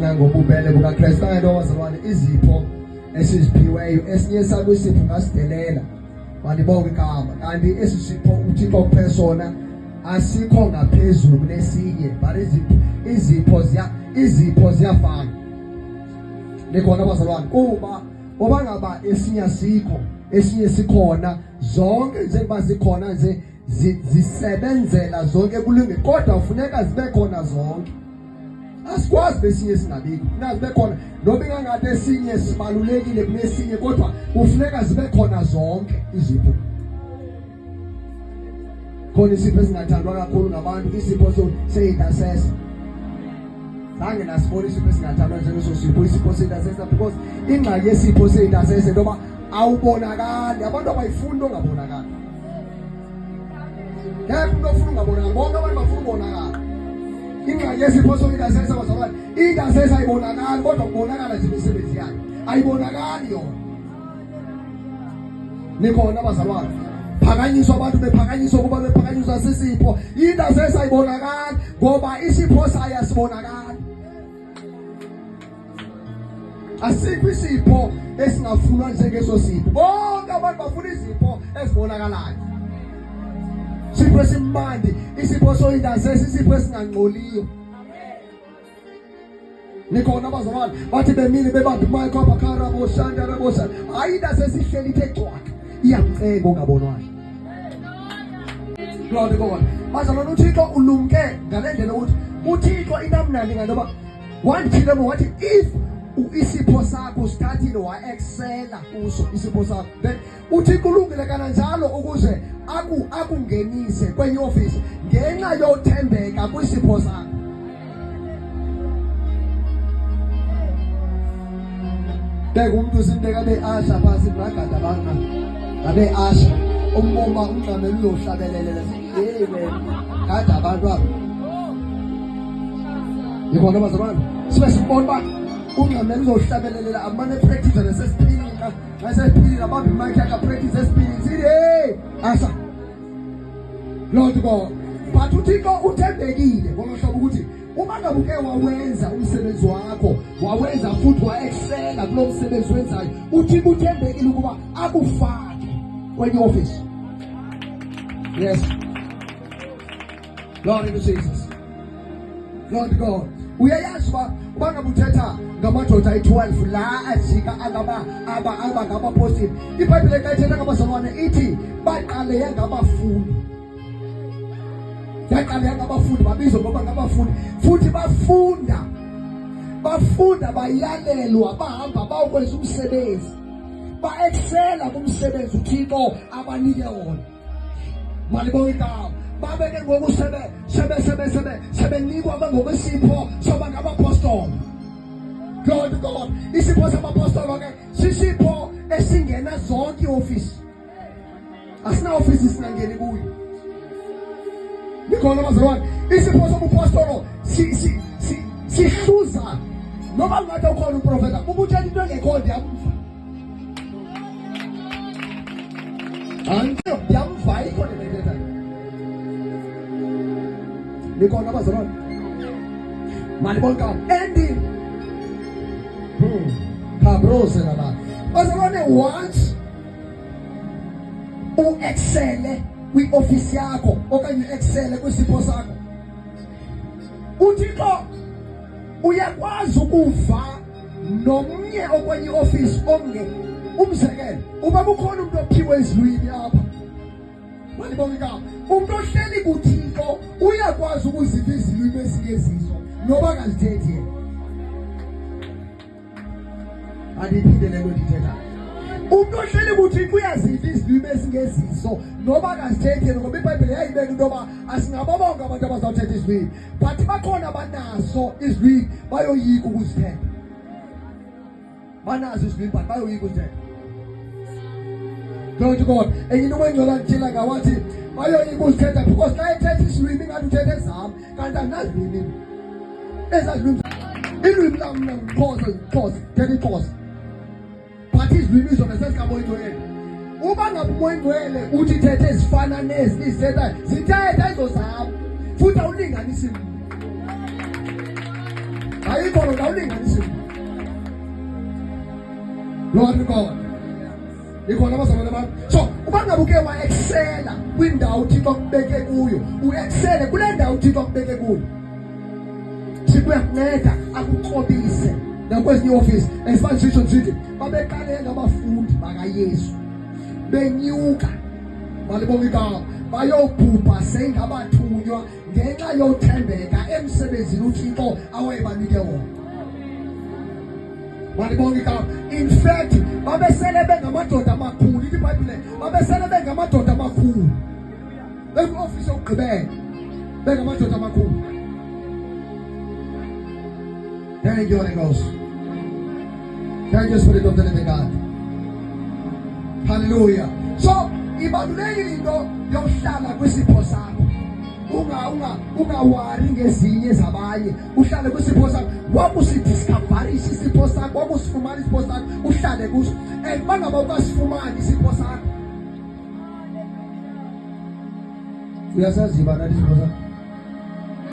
ngobubele bukaKristu ayinowazalwane izipho esiziphiweyo esinye sakho isipho ngasidelela walibonga igama kanti esisipho uThixo kuphe sona asikho ngaphezulu kunesinye bale izipho ziyafana nikhona abazalwane kuba ngaba esinye asikho esinye sikhona zonke njengoba zikhona nje zisebenzela zonke kulunge kodwa ufuneka zibe khona zonke. Asikwazi besinye singabikho nazi bekhona noma ingangathi esinye sibalulekile kunesinye kodwa kufuneka zibe khona zonke izipho. Khona isipho esingathandwa kakhulu ngabantu isipho se-intercessor. Zange nasibona isipho esingathandwa njengeso isipho se-intercessor because ingxaki yesipho se-intercessor noma awubonakali abantu abayifunda ongabonakali. Yebo umuntu ofuna ungabonakali bonke abantu bafuna ubonakala. Ingxaki yesipho se-intercessor bazalwane i-intercessor ayibonakali kodwa kubonakala nje imisebenzi yakhe ayibonakali yona. Nikhona abazalwane phakanyiswa abantu bephakanyiswa kuba bephakanyiswa sisipho i-intercessor ayibonakali ngoba isipho sayo asibonakali. Asikho isipho esingafunwa njengeso sipho bonke abantu bafuna izipho ezibonakalayo. Isipho esimandi isipho so-intercessor isipho esingangcoliyo. Nikhona abazalwane bathi bemile bebambe imayikho abakhara boshanda rabosha i-intercessor ihleli ithe cwaka iyamceka ongabonwayo. Glory to God. Bazalwane uThixo ulumke ngale ndlela ukuthi uThixo inamnandi ngaloba wanithile wathi if isipho sakho usithathile wa-excela kuso isipho sakho then uThixo ulungile kanjalo ukuze akungenise kwenye office ngenxa yothembeka kwisipho sakho. Umuntu sindeka beasha phasi magada abanga ngabe asha umbomba ungqame uyohlabelelela yebo kade abantu abo yibona bazalwane sibe sibona ungqame uzohlabelelela amane practice nesesiphilinga nesesiphilinga abambe mic yakhe practice esiphilinga sithi hey asha Lord God but uThixo uthembekile ngohlobo ukuthi uma ngabe uke wawenza umsebenzi wakho wawenza futhi wa-excela kulo msebenzi wenzayo uThixo uthembekile ukuba akufake kwenye office. Yes. Glory to Jesus. Lord God uyayazi uba ngabe uthetha ngamadoda ayi-12 la ajika ngabapostile iBhayibhile kayithetha ngabazalwane ithi baqale yangabafundi ngabafundi babizwa ngoba ngabafundi futhi bafunda bayalelwa bahamba bawukwenza umsebenzi ba-excela kumsebenzi uThixo abanike wona. Malibonga igama babeke ngoku sebenikwa ngokwesipho soba ngabapostoli. Glory to God. Isipho sabapostoli ke sisipho esingena zonke ioffice asina office sinangeni kuyo. Nikhona abazalwane isipho sobupostolo sihluza noma ngathi ukhona uprofeta ubutshela into engekho ndiyamva ndiyamva ikho lebethetha. Nikhona abazalwane malibonga ending kabrose la bazalwane once u-excele kwi-office yakho okanye u-excele kwisipho sakho uThixo uyakwazi ukuva nomnye okwenye i-office umzekelo uba kukhona umuntu ophiwe ezulwini apha malibonga igama umuntu ohleli kuThixo uyakwazi ukuzipha izilwimi ezingezizo noba akazithethi yena. Andiphinde le nto ndithetha umuntu ohleli kuThixo uyazipha izilwimi ezingezizo noba akazithethi yena ngoba iBhayibhile yayibeka into yoba asingabo bonke abantu abazawuthetha izilwimi but bakhona banazo izilwimi bayoyika ukuzithetha. Banazo izilwimi but bayoyika ukuzithetha. Glory to God. Enye into engcola ngithila ngawathi bayoyika ukuzithetha because xa ethetha izilwimi ngathi uthetha ezam kanti anazilwimi ezazilwimi ilwimi lam mna ngixhosa thetha ixhosa but izilwimi zona sezikamoya ingcwele. Uba ngabe umoya ingcwele uthi thethe ezifana nezi izithetha zithetha ezo zam futhi awulinganisi ayikho lo awulinganisi Lord God ikhona abazalwane bami so uma ngabe uke wa excella kwindawo uThixo akubeke kuyo uexcelle kule ndawo uThixo akubeke kuyo sikuyakunceda akuxobise nakwezinye office expansion city babeqale ngabafundi bakaYesu benyuka balibonga igama bayobhubha sengabathunywa ngenxa yothembeka emsebenzini uThixo awayebanike wona balibonga igama in fact babesele bengamadoda amakhulu iBhayibhile babesele bengamadoda amakhulu beku-office yokugqibela bengamadoda amakhulu. Thank you, Holy Ghost. Thank you, Spirit of the living God. Hallelujah. So, ibalulekile into yokuhlala kwisipho sakho. Ungawari ngezinye zabanye. Uhlale kwisipho sakho. Wabusidiscoverisha isipho sakho, wabusifumana isipho sakho, uhlale kuso. And mangabe ukasifumana isipho sakho. Uyasazi bana isipho sakho.